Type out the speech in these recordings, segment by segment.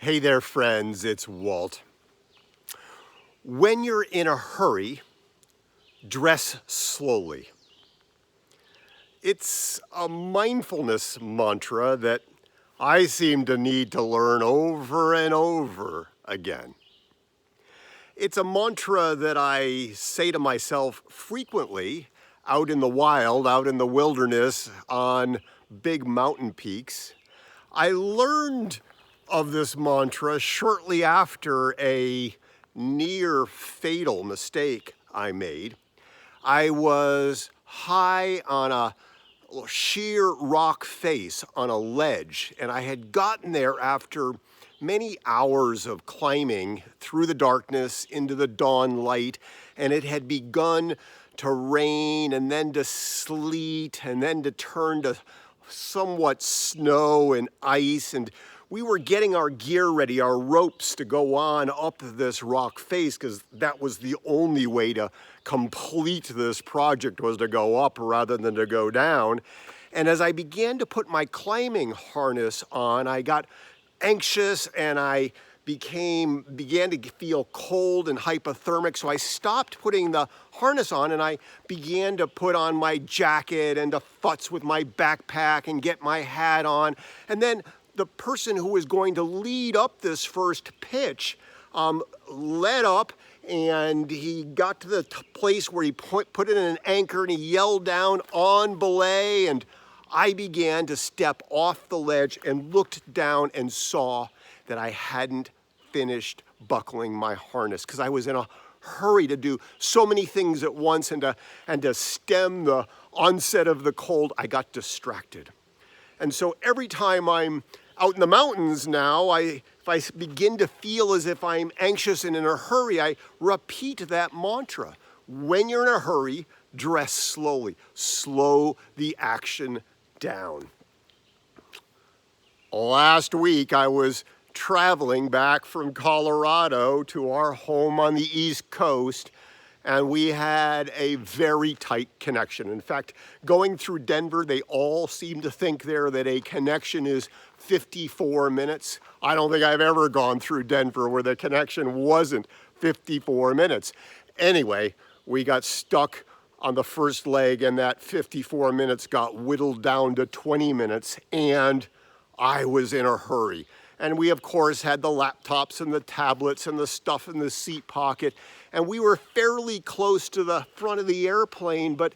Hey there, friends, it's Walt. When you're in a hurry, dress slowly. It's a mindfulness mantra that I seem to need to learn over and over again. It's a mantra that I say to myself frequently out in the wild, out in the wilderness, on big mountain peaks. I learned of this mantra shortly after a near fatal mistake I made. I was high on a sheer rock face on a ledge, and I had gotten there after many hours of climbing through the darkness into the dawn light, and it had begun to rain and then to sleet and then to turn to somewhat snow and ice, and we were getting our gear ready, our ropes to go on up this rock face, because that was the only way to complete this project, was to go up rather than to go down. And as I began to put my climbing harness on, I got anxious and I began to feel cold and hypothermic, so I stopped putting the harness on and I began to put on my jacket and to futz with my backpack and get my hat on. And then the person who was going to lead up this first pitch led up, and he got to the place where he put in an anchor and he yelled down, "On belay," and I began to step off the ledge and looked down and saw that I hadn't finished buckling my harness because I was in a hurry to do so many things at once, and to stem the onset of the cold, I got distracted. And so every time I'm out in the mountains now, if I begin to feel as if I'm anxious and in a hurry, I repeat that mantra. When you're in a hurry, dress slowly. Slow the action down. Last week, I was traveling back from Colorado to our home on the East Coast, and we had a very tight connection. In fact, going through Denver, they all seem to think there that a connection is 54 minutes. I don't think I've ever gone through Denver where the connection wasn't 54 minutes. Anyway, we got stuck on the first leg, and that 54 minutes got whittled down to 20 minutes, and I was in a hurry. And we, of course, had the laptops and the tablets and the stuff in the seat pocket, and we were fairly close to the front of the airplane, but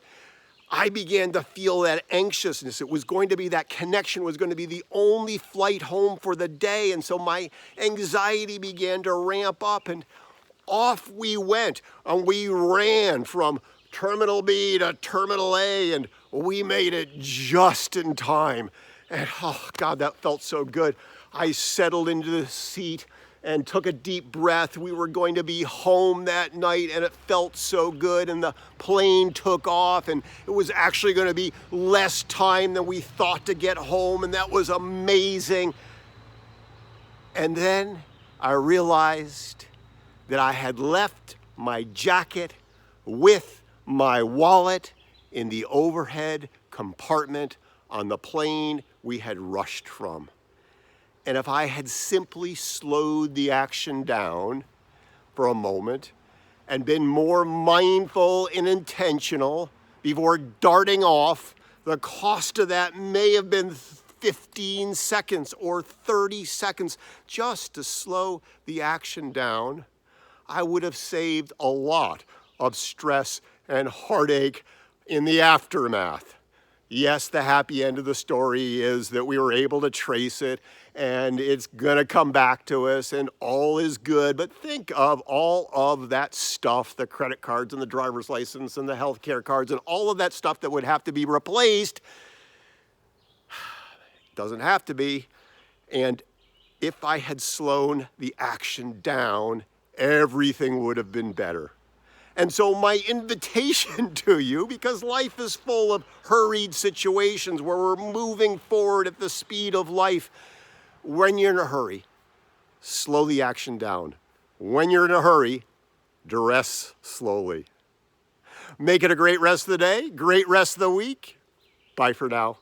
I began to feel that anxiousness. It was going to be, that connection was going to be the only flight home for the day, and so my anxiety began to ramp up, and off we went, and we ran from Terminal B to Terminal A, and we made it just in time. And oh God, that felt so good. I settled into the seat and took a deep breath. We were going to be home that night, and it felt so good, and the plane took off, and it was actually going to be less time than we thought to get home, and that was amazing. And then I realized that I had left my jacket with my wallet in the overhead compartment on the plane we had rushed from. And if I had simply slowed the action down for a moment and been more mindful and intentional before darting off, the cost of that may have been 15 seconds or 30 seconds just to slow the action down. I would have saved a lot of stress and heartache in the aftermath. Yes, the happy end of the story is that we were able to trace it, and it's gonna come back to us, and all is good. But think of all of that stuff, the credit cards and the driver's license and the healthcare cards and all of that stuff that would have to be replaced. Doesn't have to be. And if I had slowed the action down, everything would have been better. And so my invitation to you, because life is full of hurried situations where we're moving forward at the speed of life, when you're in a hurry, slow the action down. When you're in a hurry, dress slowly. Make it a great rest of the day, great rest of the week. Bye for now.